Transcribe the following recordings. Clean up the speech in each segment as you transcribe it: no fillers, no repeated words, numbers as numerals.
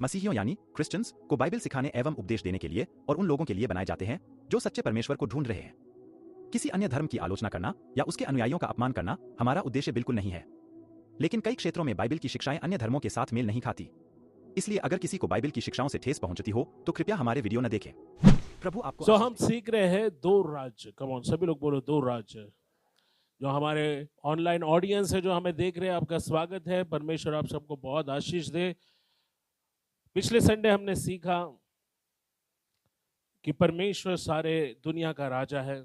मसीहियों यानी क्रिश्चियंस को बाइबल सिखाने एवं उपदेश देने के लिए और उन लोगों के लिए बनाए जाते हैं जो सच्चे परमेश्वर को ढूंढ रहे हैं। किसी अन्य धर्म की आलोचना करना या उसके अनुयायियों का अपमान करना हमारा उद्देश्य बिल्कुल नहीं है। लेकिन कई क्षेत्रों में बाइबल की शिक्षाएं अन्य धर्मों के साथ मेल नहीं खाती। इसलिए अगर किसी को बाइबल की शिक्षाओं से ठेस पहुंचती हो तो कृपया हमारे वीडियो न देखें। प्रभु आपको हम सीख रहे हैं दो राज्य। कम ऑन, सभी लोग बोलो दो राज्य। जो हमारे ऑनलाइन ऑडियंस है जो हमें देख रहे हैं, आपका स्वागत है। परमेश्वर आप सबको बहुत आशीष दे। पिछले संडे हमने सीखा कि परमेश्वर सारे दुनिया का राजा है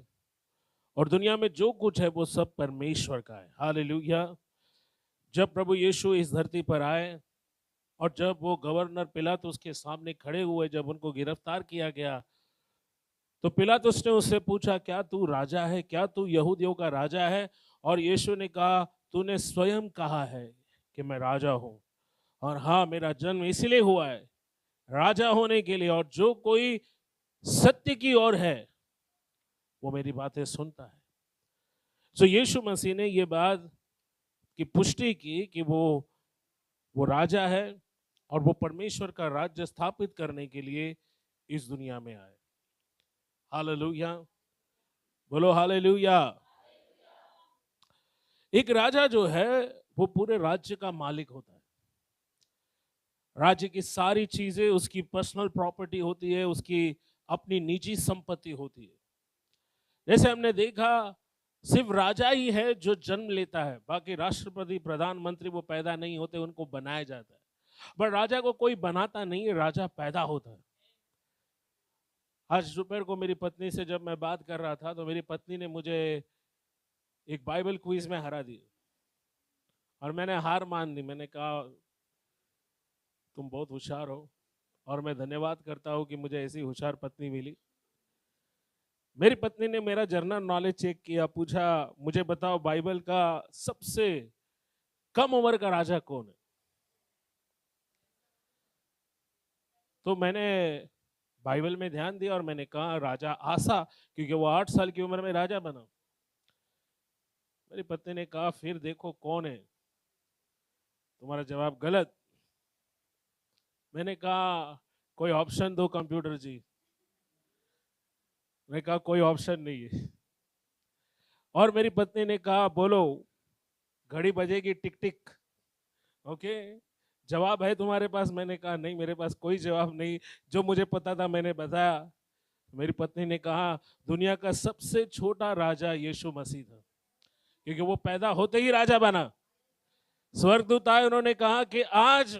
और दुनिया में जो कुछ है वो सब परमेश्वर का है। हालेलुया। जब प्रभु यीशु इस धरती पर आए और जब वो गवर्नर पिलातुस के सामने खड़े हुए, जब उनको गिरफ्तार किया गया, तो पिलातुस ने उससे पूछा, क्या तू राजा है? क्या तू यहूदियों का राजा है? और यीशु ने कहा, तूने स्वयं कहा है कि मैं राजा हूं, और हाँ, मेरा जन्म इसलिए हुआ है राजा होने के लिए, और जो कोई सत्य की ओर है वो मेरी बातें सुनता है। तो यीशु मसीह ने ये बात की पुष्टि की कि वो राजा है और वो परमेश्वर का राज्य स्थापित करने के लिए इस दुनिया में आए। हालेलुया, बोलो हालेलुया। एक राजा जो है वो पूरे राज्य का मालिक होता है। राज्य की सारी चीजें उसकी पर्सनल प्रॉपर्टी होती है, उसकी अपनी निजी संपत्ति होती है। जैसे हमने देखा, सिर्फ राजा ही है जो जन्म लेता है, बाकी राष्ट्रपति, प्रधानमंत्री वो पैदा नहीं होते, उनको बनाया जाता है। पर राजा को कोई बनाता नहीं है, राजा पैदा होता है। आज दोपहर को मेरी पत्नी से जब मैं बात कर रहा था तो मेरी पत्नी ने मुझे एक बाइबल क्विज में हरा दी और मैंने हार मान ली। मैंने कहा, तुम बहुत होशियार हो, और मैं धन्यवाद करता हूं कि मुझे ऐसी होशियार पत्नी मिली। मेरी पत्नी ने मेरा जनरल नॉलेज चेक किया, पूछा, मुझे बताओ बाइबल का सबसे कम उम्र का राजा कौन है? तो मैंने बाइबल में ध्यान दिया और मैंने कहा राजा आसा, क्योंकि वो 8 साल की उम्र में राजा बना। मेरी पत्नी ने कहा, फिर देखो कौन है? तुम्हारा जवाब गलत। मैंने कहा, कोई ऑप्शन दो कंप्यूटर जी। मैंने कहा, कोई ऑप्शन नहीं है। और मेरी पत्नी ने कहा, बोलो, घड़ी बजेगी टिक टिक। ओके, जवाब है तुम्हारे पास? मैंने कहा, नहीं, मेरे पास कोई जवाब नहीं, जो मुझे पता था मैंने बताया। मेरी पत्नी ने कहा, दुनिया का सबसे छोटा राजा यीशु मसीह था, क्योंकि वो पैदा होते ही राजा बना। स्वर्गदूत आए, उन्होंने कहा कि आज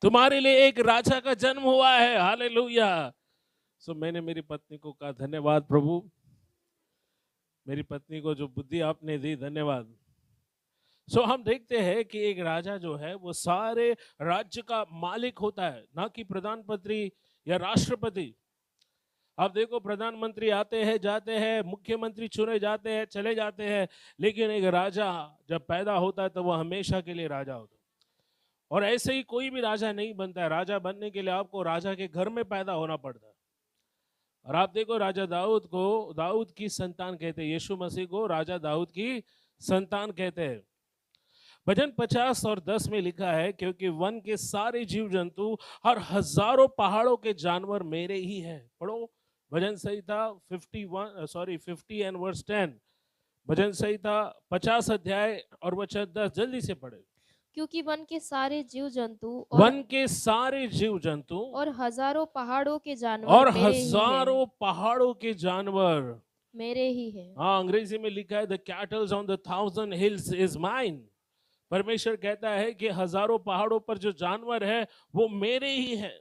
तुम्हारे लिए एक राजा का जन्म हुआ है। हालेलुया। सो मैंने मेरी पत्नी को कहा, धन्यवाद प्रभु, मेरी पत्नी को जो बुद्धि आपने दी, धन्यवाद। सो हम देखते हैं कि एक राजा जो है वो सारे राज्य का मालिक होता है, ना कि प्रधानमंत्री या राष्ट्रपति। आप देखो, प्रधानमंत्री आते हैं, जाते हैं, मुख्यमंत्री चुने जाते हैं, चले जाते हैं, लेकिन एक राजा जब पैदा होता है तो वो हमेशा के लिए राजा होता है। और ऐसे ही कोई भी राजा नहीं बनता है। राजा बनने के लिए आपको राजा के घर में पैदा होना पड़ता है। और आप देखो, राजा दाऊद को दाऊद की संतान कहते हैं, यीशु मसीह को राजा दाऊद की संतान कहते हैं। भजन 50 और 10 में लिखा है, क्योंकि वन के सारे जीव जंतु और हजारों पहाड़ों के जानवर मेरे ही है। पढ़ो भजन संहिता 50 एंड वर्स 10। भजन संहिता 50 अध्याय और वचन 10, जल्दी से पढ़े। क्योंकि वन के सारे जीव जंतु वन के सारे जीव जंतु और हजारों पहाड़ों के जानवर और मेरे ही हजारों हैं। पहाड़ों के जानवर मेरे ही है। हाँ, अंग्रेजी में लिखा है, the kettles on the 1000 hills is mine. परमेश्वर कहता है कि हजारों पहाड़ों पर जो जानवर है वो मेरे ही है।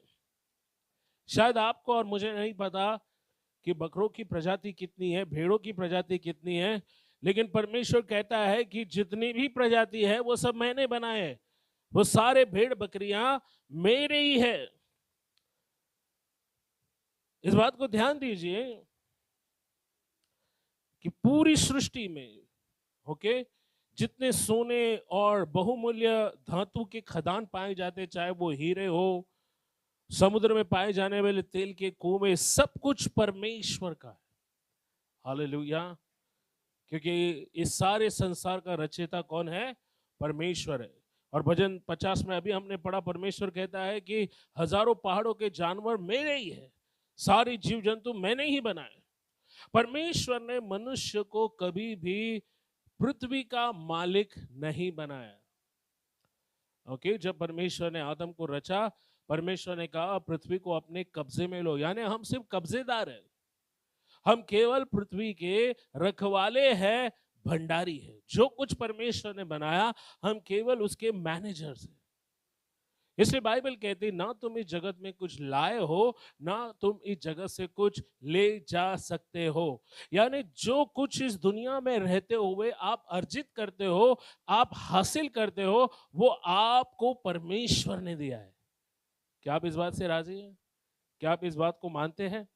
शायद आपको और मुझे नहीं पता कि बकरों की प्रजाति कितनी है, भेड़ों की प्रजाति कितनी है, लेकिन परमेश्वर कहता है कि जितनी भी प्रजाति है वो सब मैंने बनाए हैं। वो सारे भेड़ बकरियां मेरे ही है। इस बात को ध्यान दीजिए कि पूरी सृष्टि में ओके, जितने सोने और बहुमूल्य धातु के खदान पाए जाते, चाहे वो हीरे हो, समुद्र में पाए जाने वाले तेल के कुएं, सब कुछ परमेश्वर का है। हालेलुया। क्योंकि इस सारे संसार का रचयिता कौन है? परमेश्वर है। और भजन 50 में अभी हमने पढ़ा, परमेश्वर कहता है कि हजारों पहाड़ों के जानवर मेरे ही है, सारी जीव जंतु मैंने ही बनाए। परमेश्वर ने मनुष्य को कभी भी पृथ्वी का मालिक नहीं बनाया। ओके, जब परमेश्वर ने आदम को रचा, परमेश्वर ने कहा पृथ्वी को अपने कब्जे में लो, यानी हम सिर्फ कब्जेदार हैं, हम केवल पृथ्वी के रखवाले हैं, भंडारी है। जो कुछ परमेश्वर ने बनाया हम केवल उसके मैनेजर्स हैं। इसलिए बाइबल कहती ना तुम इस जगत में कुछ लाए हो, ना तुम इस जगत से कुछ ले जा सकते हो। यानी जो कुछ इस दुनिया में रहते हुए आप अर्जित करते हो, आप हासिल करते हो, वो आपको परमेश्वर ने दिया है। क्या आप इस बात से राजी हैं? क्या आप इस बात को मानते हैं?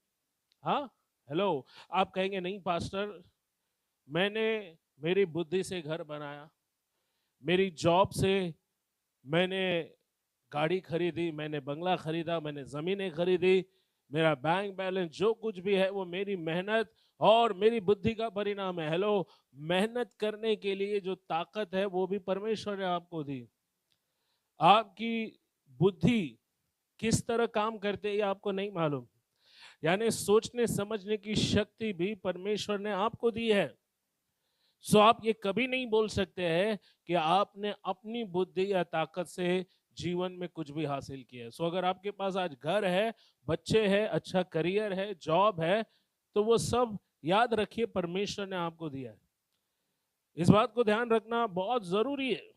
हाँ, हेलो। आप कहेंगे नहीं पास्टर, मैंने मेरी बुद्धि से घर बनाया, मेरी जॉब से मैंने गाड़ी खरीदी, मैंने बंगला खरीदा, मैंने ज़मीनें खरीदी, मेरा बैंक बैलेंस जो कुछ भी है वो मेरी मेहनत और मेरी बुद्धि का परिणाम है। हेलो, मेहनत करने के लिए जो ताकत है वो भी परमेश्वर ने आपको दी। आपकी बुद्धि किस तरह काम करते है ये आपको नहीं मालूम, यानी सोचने समझने की शक्ति भी परमेश्वर ने आपको दी है। सो आप ये कभी नहीं बोल सकते हैं कि आपने अपनी बुद्धि या ताकत से जीवन में कुछ भी हासिल किया है। सो अगर आपके पास आज घर है, बच्चे हैं, अच्छा करियर है, जॉब है, तो वो सब याद रखिए परमेश्वर ने आपको दिया है। इस बात को ध्यान रखना बहुत जरूरी है।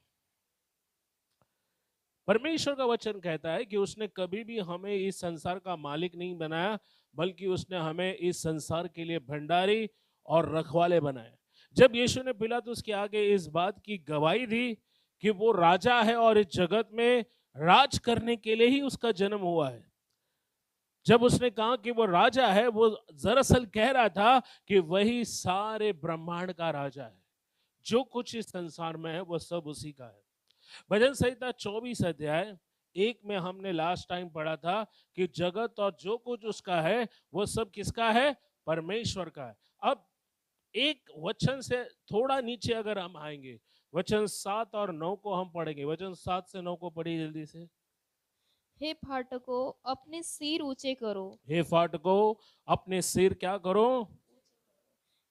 परमेश्वर का वचन कहता है कि उसने कभी भी हमें इस संसार का मालिक नहीं बनाया, बल्कि उसने हमें इस संसार के लिए भंडारी और रखवाले बनाए। जब यीशु ने पिलातुस के आगे इस बात की गवाही दी कि वो राजा है और इस जगत में राज करने के लिए ही उसका जन्म हुआ है, जब उसने कहा कि वो राजा है, वो दरअसल कह रहा था कि वही सारे ब्रह्मांड का राजा है। जो कुछ इस संसार में है वो सब उसी का है। भजन संहिता 24 अध्याय 1 में हमने लास्ट टाइम पढ़ा था कि जगत और जो कुछ उसका है वो सब किसका है? परमेश्वर का है। अब एक वचन से थोड़ा नीचे अगर हम आएंगे, वचन 7 और 9 को हम पढ़ेंगे। वचन 7 से 9 को पढ़िए जल्दी से। हे फाटकों, अपने सिर ऊंचे करो। हे फाटकों, अपने सिर क्या करो?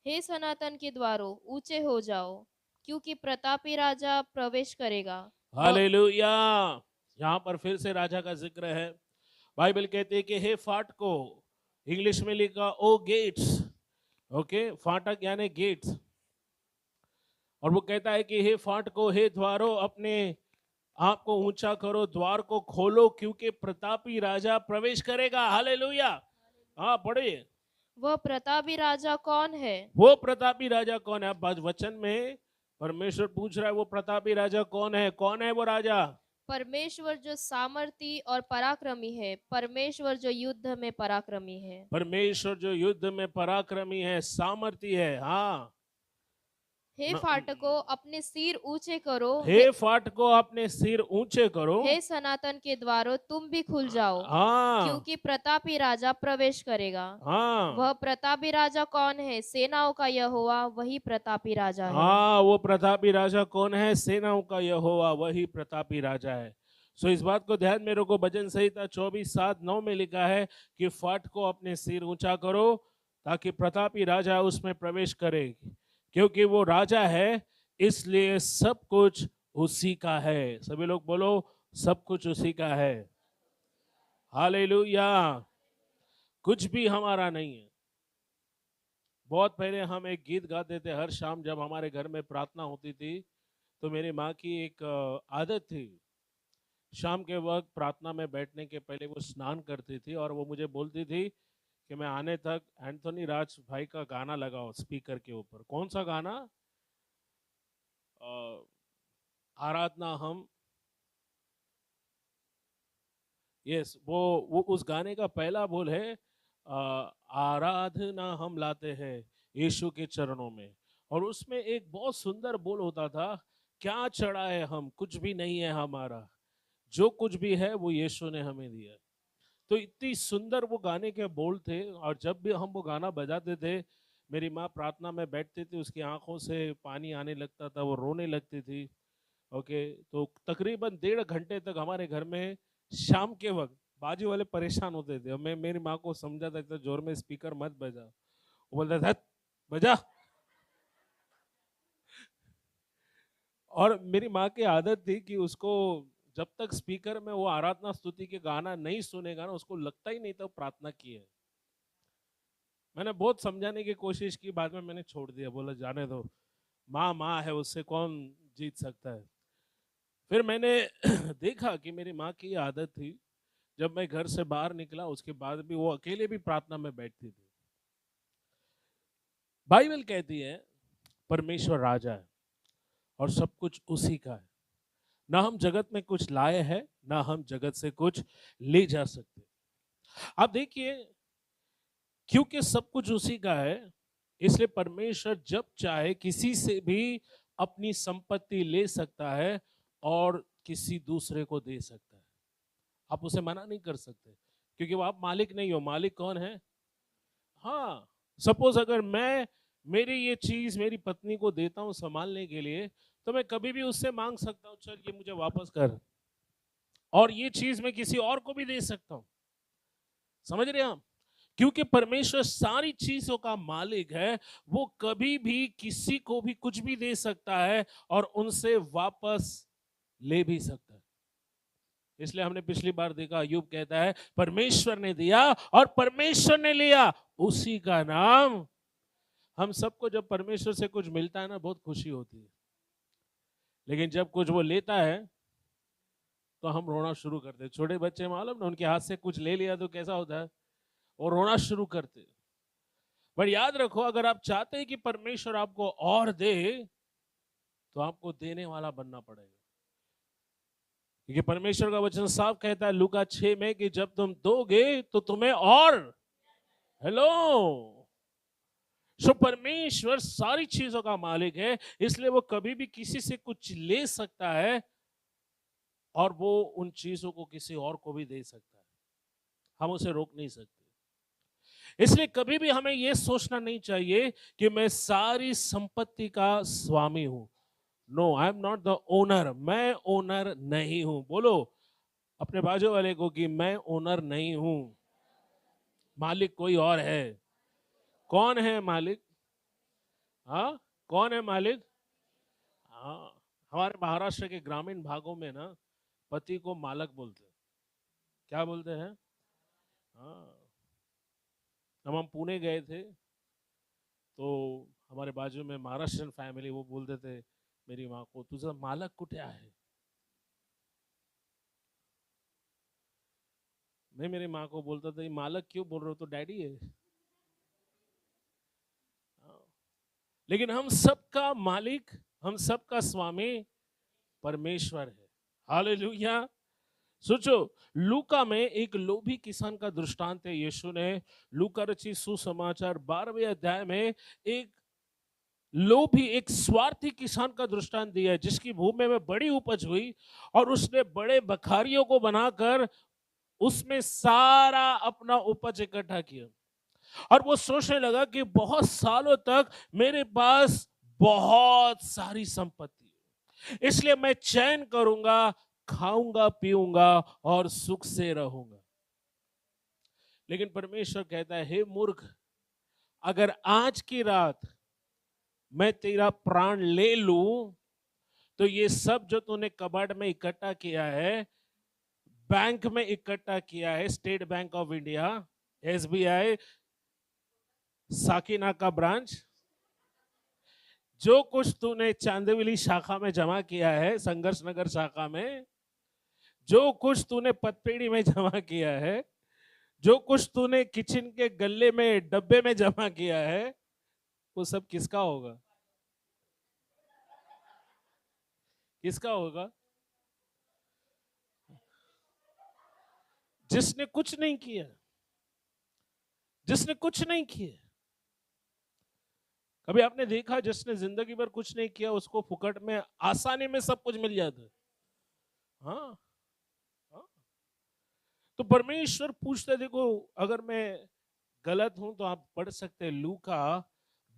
हे सनातन के द्वारों, ऊंचे हो जाओ, क्योंकि प्रतापी राजा प्रवेश करेगा। हालेलुया। यहाँ पर फिर से राजा का जिक्र है। बाइबल कहते हैं कि हे फाटकों, इंग्लिश में लिखा ओ गेट्स, ओके, फाटक यानी गेट्स, और वो कहता है कि हे फाटकों, हे द्वारों, अपने आप को ऊंचा करो, द्वार को खोलो, क्योंकि प्रतापी राजा प्रवेश करेगा। हालेलुया। हाँ पढ़िए। वह प्रतापी राजा कौन है? वो प्रतापी राजा कौन है? अब वचन में परमेश्वर पूछ रहा है वो प्रतापी राजा कौन है? कौन है वो राजा? परमेश्वर जो सामर्थी और पराक्रमी है, परमेश्वर जो युद्ध में पराक्रमी है। परमेश्वर जो युद्ध में पराक्रमी है, सामर्थी है। हाँ। हे फाटकों, अपने सिर ऊंचे करो। हे फाटकों, अपने सिर ऊंचे करो। हे सनातन के द्वारों, तुम भी खुल जाओ, हाँ, क्योंकि प्रतापी राजा प्रवेश करेगा। हाँ, वह प्रतापी राजा कौन है? सेनाओं का यहोवा, वही प्रतापी राजा है। हाँ, वो प्रतापी राजा कौन है? सेनाओं का यहोवा, वही प्रतापी राजा है। सो इस बात को ध्यान में रखो। भजन संहिता 24:7-9 में लिखा है कि फाटकों, अपने सिर ऊंचा करो, ताकि प्रतापी राजा उसमें प्रवेश करे। क्योंकि वो राजा है, इसलिए सब कुछ उसी का है। सभी लोग बोलो, सब कुछ उसी का है। हालेलुया। कुछ भी हमारा नहीं है। बहुत पहले हम एक गीत गाते थे हर शाम, जब हमारे घर में प्रार्थना होती थी, तो मेरी माँ की एक आदत थी, शाम के वक्त प्रार्थना में बैठने के पहले वो स्नान करती थी और वो मुझे बोलती थी कि मैं आने तक एंथोनी राज भाई का गाना लगाओ स्पीकर के ऊपर। कौन सा गाना? आराधना हम, यस, वो उस गाने का पहला बोल है, आराधना हम लाते हैं यीशु के चरणों में। और उसमें एक बहुत सुंदर बोल होता था, क्या चढ़ा है हम, कुछ भी नहीं है हमारा, जो कुछ भी है वो यीशु ने हमें दिया। तो इतनी सुंदर वो गाने के बोल थे, और जब भी हम वो गाना बजाते थे, मेरी माँ प्रार्थना में बैठती थी, उसकी आंखों से पानी आने लगता था, वो रोने लगती थी। ओके, तो तकरीबन 1.5 घंटे तक हमारे घर में शाम के वक्त बाजू वाले परेशान होते थे और मैं मेरी माँ को समझाता इतना जोर में स्पीकर मत बजा, वो बोलता था "हट, बजा"। और मेरी माँ की आदत थी कि उसको जब तक स्पीकर में वो आराधना स्तुति के गाना नहीं सुनेगा ना, उसको लगता ही नहीं था वो प्रार्थना की है। मैंने बहुत समझाने की कोशिश की, बाद में मैंने छोड़ दिया, बोला जाने दो, माँ माँ है, उससे कौन जीत सकता है। फिर मैंने देखा कि मेरी माँ की आदत थी, जब मैं घर से बाहर निकला उसके बाद भी वो अकेले भी प्रार्थना में बैठती थी। बाइबल कहती है परमेश्वर राजा है और सब कुछ उसी का है, ना हम जगत में कुछ लाए हैं, ना हम जगत से कुछ ले जा सकते। आप देखिए, क्योंकि सब कुछ उसी का है, इसलिए परमेश्वर जब चाहे किसी से भी अपनी संपत्ति ले सकता है और किसी दूसरे को दे सकता है। आप उसे मना नहीं कर सकते, क्योंकि वो आप मालिक नहीं हो। मालिक कौन है? हाँ, सपोज अगर मैं मेरी ये चीज मेरी पत्नी को देता हूँ संभालने के लिए, तो मैं कभी भी उससे मांग सकता हूँ, चल ये मुझे वापस कर, और ये चीज मैं किसी और को भी दे सकता हूँ। समझ रहे हैं आप? क्योंकि परमेश्वर सारी चीजों का मालिक है, वो कभी भी किसी को भी कुछ भी दे सकता है और उनसे वापस ले भी सकता है। इसलिए हमने पिछली बार देखा, अय्यूब कहता है परमेश्वर ने दिया और परमेश्वर ने लिया, उसी का नाम। हम सबको जब परमेश्वर से कुछ मिलता है ना, बहुत खुशी होती है, लेकिन जब कुछ वो लेता है तो हम रोना शुरू करते हैं। छोटे बच्चे मालूम ना, उनके हाथ से कुछ ले लिया तो कैसा होता है, वो रोना शुरू करते हैं। पर याद रखो, अगर आप चाहते हैं कि परमेश्वर आपको और दे, तो आपको देने वाला बनना पड़ेगा, क्योंकि परमेश्वर का वचन साफ कहता है लूका 6 में कि जब तुम दोगे तो तुम्हें और, हेलो, सो परमेश्वर सारी चीजों का मालिक है, इसलिए वो कभी भी किसी से कुछ ले सकता है और वो उन चीजों को किसी और को भी दे सकता है, हम उसे रोक नहीं सकते। इसलिए कभी भी हमें यह सोचना नहीं चाहिए कि मैं सारी संपत्ति का स्वामी हूं। No, I am not the owner, मैं ओनर नहीं हूं। बोलो अपने बाजू वाले को कि मैं ओनर नहीं हूं, मालिक कोई और है। कौन है मालिक? हाँ, कौन है मालिक? हाँ, हमारे महाराष्ट्र के ग्रामीण भागों में ना पति को मालक बोलते हैं। क्या बोलते हैं? हाँ, जब हम पुणे गए थे तो हमारे बाजू में महाराष्ट्रियन फैमिली, वो बोलते थे मेरी माँ को, तुझा मालक कुठे आहे? मैं मेरी माँ को बोलता था, ये मालक क्यों बोल रहे हो, तो डैडी है। हाँ, लेकिन हम सबका मालिक, हम सबका स्वामी परमेश्वर है। हालेलुया। सोचो, लूका में एक लोभी किसान का दृष्टांत है। यीशु ने लूका रचित सुसमाचार 12वें अध्याय में एक लोभी, एक स्वार्थी किसान का दृष्टांत दिया है, जिसकी भूमि में बड़ी उपज हुई और उसने बड़े बखारियों को बनाकर उसमें सारा अपना उपज इकट्ठा किया, और वो सोचने लगा कि बहुत सालों तक मेरे पास बहुत सारी संपत्ति है, इसलिए मैं चैन करूंगा, खाऊंगा पीऊंगा और सुख से रहूंगा। लेकिन परमेश्वर कहता है, हे मूर्ख, अगर आज की रात मैं तेरा प्राण ले लूं, तो ये सब जो तूने कबाड़ में इकट्ठा किया है, बैंक में इकट्ठा किया है, state bank of India, SBI, Sakinaka branch, जो कुछ तूने चांदीवली शाखा में जमा किया है, संघर्ष नगर शाखा में, जो कुछ तूने पतपेड़ी में जमा किया है, जो कुछ तूने किचन के गल्ले में डब्बे में जमा किया है, वो सब किसका होगा? किसका होगा? जिसने कुछ नहीं किया, जिसने कुछ नहीं किया। कभी आपने देखा जिसने जिंदगी भर कुछ नहीं किया, उसको फुकट में आसानी में सब कुछ मिल जाता है? हाँ, हाँ। तो परमेश्वर पूछता है, देखो अगर मैं गलत हूं तो आप पढ़ सकते हैं, लूका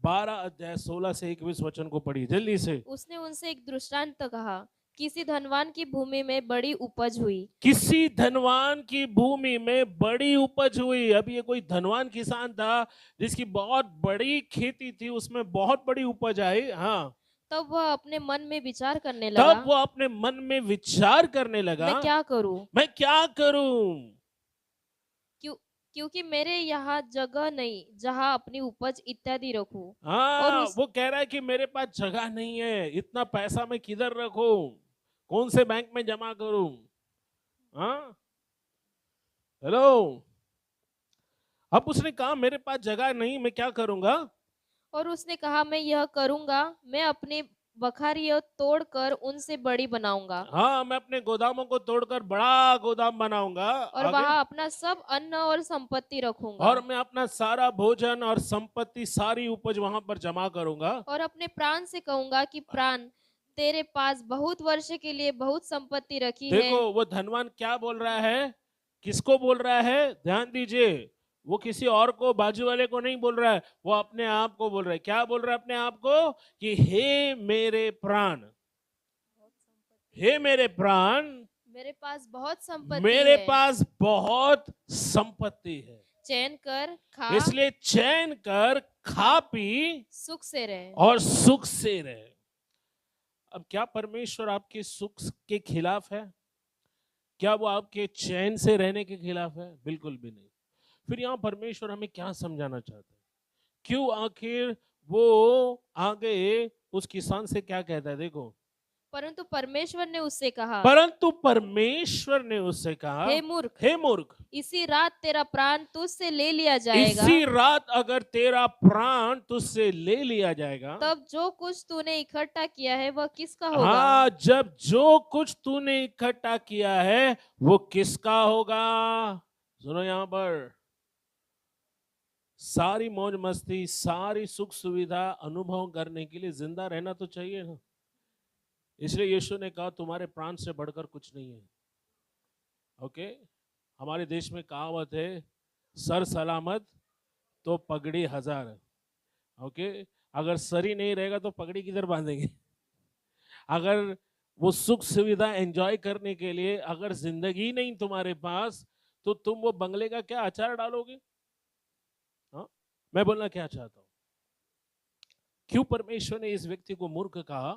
12 अध्याय 16 से 21 वचन को पढ़िए जल्दी से। उसने उनसे एक दृष्टांत कहा किसी धनवान की भूमि में बड़ी उपज हुई। किसी धनवान की भूमि में बड़ी उपज हुई। अब ये कोई धनवान किसान था जिसकी बहुत बड़ी खेती थी, उसमें बहुत बड़ी उपज आई। हाँ, तब वह अपने मन में विचार करने तब लगा, वो अपने मन में विचार करने लगा, मैं क्या करूं? मैं क्या करूं? क्यों क्योंकि मेरे यहाँ जगह नहीं जहाँ अपनी उपज इत्यादि रखूं। और हाँ, उस वो कह रहा है कि मेरे पास जगह नहीं है, इतना पैसा मैं किधर रखूं, कौन से बैंक में जमा करूं? हाँ, हेलो। अब उसने कहा मेरे पास जगह नहीं, मैं क्या करूंगा? और उसने कहा, मैं यह करूंगा, मैं अपनी बखारियां तोड़कर उनसे बड़ी बनाऊंगा हाँ, मैं अपने गोदामों को तोड़कर बड़ा गोदाम बनाऊंगा। और आगे, वहां अपना सब अन्न और संपत्ति रखूंगा और मैं अपना सारा भोजन और संपत्ति, सारी उपज वहां पर जमा करूंगा। और अपने प्राण से कहूंगा कि प्राण, तेरे पास बहुत वर्ष के लिए बहुत संपत्ति रखी है। देखो वो धनवान क्या बोल रहा है, किसको बोल रहा है? ध्यान दीजिए, वो किसी और को, बाजू वाले को नहीं बोल रहा है, वो अपने आप को बोल रहा है। क्या बोल रहा है अपने आप को? कि हे मेरे प्राण, हे मेरे प्राण, मेरे पास बहुत संपत्ति मेरे है, पास बहुत संपत्ति है, चैन कर खा, इसलिए चैन कर, खा पी सुख से रहे। और सुख से रहे। अब क्या परमेश्वर आपके सुख के खिलाफ है? क्या वो आपके चैन से रहने के खिलाफ है? बिल्कुल भी नहीं। फिर यहाँ परमेश्वर हमें क्या समझाना चाहता है? क्यों आखिर वो आगे उस किसान से क्या कहता है? देखो, परंतु परमेश्वर ने उससे कहा, परंतु परमेश्वर ने उससे कहा, हे मूर्ख, हे मूर्ख, इसी रात तेरा प्राण तुझसे ले लिया जाएगा। इसी रात अगर तेरा प्राण तुझसे ले लिया जाएगा, तब जो कुछ तूने इकट्ठा किया है वह किसका होगा? हाँ, जब जो कुछ तूने इकट्ठा किया है वो किसका होगा? सुनो, यहां पर सारी मौज मस्ती, सारी सुख सुविधा अनुभव करने के लिए जिंदा रहना तो चाहिए ना। इसलिए यीशु ने कहा तुम्हारे प्राण से बढ़कर कुछ नहीं है। ओके, हमारे देश में कहावत है, सर सलामत तो पगड़ी हजार। ओके, अगर सर ही नहीं रहेगा तो पगड़ी किधर बांधेंगे? अगर वो सुख सुविधा एंजॉय करने के लिए अगर जिंदगी नहीं तुम्हारे पास, तो तुम वो बंगले का क्या अचार डालोगे? हाँ, मैं बोलना क्या चाहता हूं, क्यों परमेश्वर ने इस व्यक्ति को मूर्ख कहा?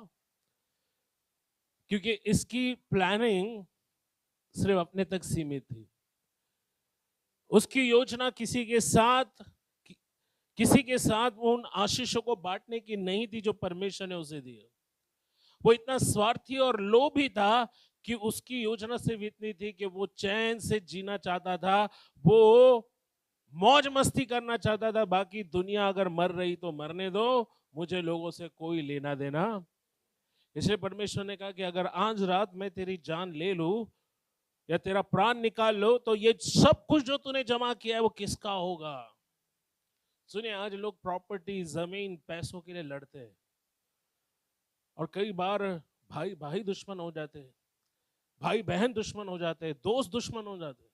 क्योंकि इसकी प्लानिंग सिर्फ अपने तक सीमित थी। उसकी योजना किसी के साथ उन आशीषों को बांटने की नहीं थी जो परमेश्वर ने उसे दी। वो इतना स्वार्थी और लोभी था कि उसकी योजना सिर्फ इतनी थी कि वो चैन से जीना चाहता था, वो मौज मस्ती करना चाहता था। बाकी दुनिया अगर मर रही तो मरने दो, मुझे लोगों से कोई लेना देना। इसलिए परमेश्वर ने कहा कि अगर आज रात मैं तेरी जान ले लूं या तेरा प्राण निकाल लो, तो ये सब कुछ जो तूने जमा किया है वो किसका होगा? सुनिए, आज लोग प्रॉपर्टी, जमीन, पैसों के लिए लड़ते हैं और कई बार भाई भाई दुश्मन हो जाते हैं, भाई बहन दुश्मन हो जाते हैं, दोस्त दुश्मन हो जाते हैं।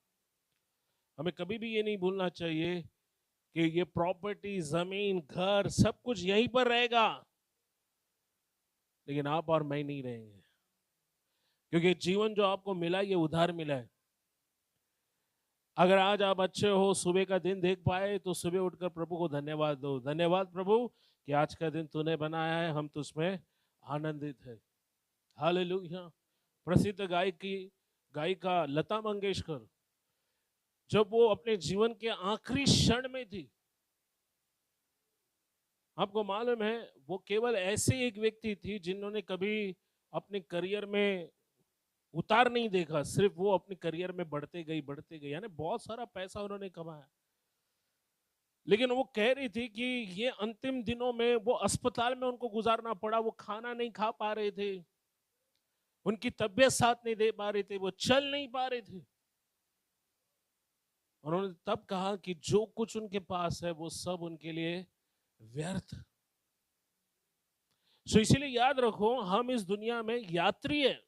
हमें कभी भी ये नहीं भूलना चाहिए कि ये प्रॉपर्टी, जमीन, घर सब कुछ यहीं पर रहेगा, लेकिन आप और मैं नहीं रहेंगे, क्योंकि जीवन जो आपको मिला ये उधार मिला है। अगर आज आप अच्छे हो, सुबह का दिन देख पाए, तो सुबह उठकर प्रभु को धन्यवाद दो। धन्यवाद प्रभु कि आज का दिन तूने बनाया है, हम तुझमें आनंदित है। हालेलुया। प्रसिद्ध गायिका लता मंगेशकर, जब वो अपने जीवन के आखिरी क्षण में थी, आपको मालूम है, वो केवल ऐसे एक व्यक्ति थी जिन्होंने कभी अपने करियर में उतार नहीं देखा, सिर्फ वो अपने करियर में बढ़ते गई, यानी बहुत सारा पैसा उन्होंने कमाया। लेकिन वो कह रही थी कि ये अंतिम दिनों में वो अस्पताल में उनको गुजारना पड़ा, वो खाना नहीं खा पा रहे थे, उनकी तबीयत साथ नहीं दे पा रही थी, वो चल नहीं पा रहे थे। उन्होंने तब कहा कि जो कुछ उनके पास है वो सब उनके लिए व्यर्थ। सो इसीलिए याद रखो, हम इस दुनिया में यात्री हैं,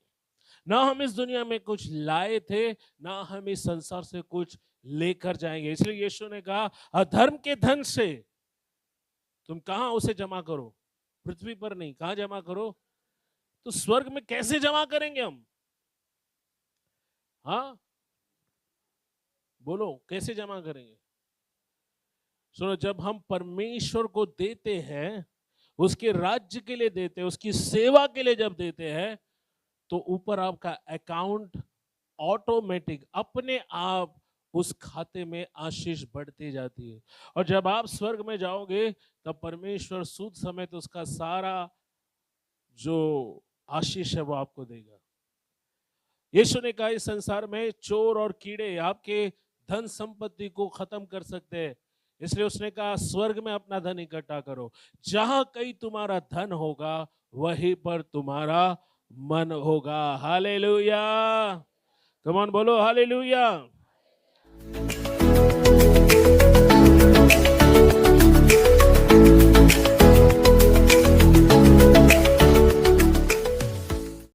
ना हम इस दुनिया में कुछ लाए थे, ना हम इस संसार से कुछ लेकर जाएंगे। इसलिए यीशु ने कहा, अधर्म के धन से तुम कहां उसे जमा करो? पृथ्वी पर नहीं, कहां जमा करो? तो स्वर्ग में कैसे जमा करेंगे हम? हाँ, बोलो कैसे जमा करेंगे? सुनो, जब हम परमेश्वर को देते हैं, उसके राज्य के लिए देते हैं, उसकी सेवा के लिए जब देते हैं, तो ऊपर आपका अकाउंट ऑटोमेटिक अपने आप उस खाते में आशीष बढ़ती जाती है। और जब आप स्वर्ग में जाओगे तब परमेश्वर सूद समेत उसका सारा जो आशीष है वो आपको देगा। यीशु ने कहा इस संसार में चोर और कीड़े आपके धन संपत्ति को खत्म कर सकते हैं, इसलिए उसने कहा स्वर्ग में अपना धन इकट्ठा करो। जहां कहीं तुम्हारा धन होगा वहीं पर तुम्हारा मन होगा। हालेलुया, कम ऑन बोलो हालेलुया।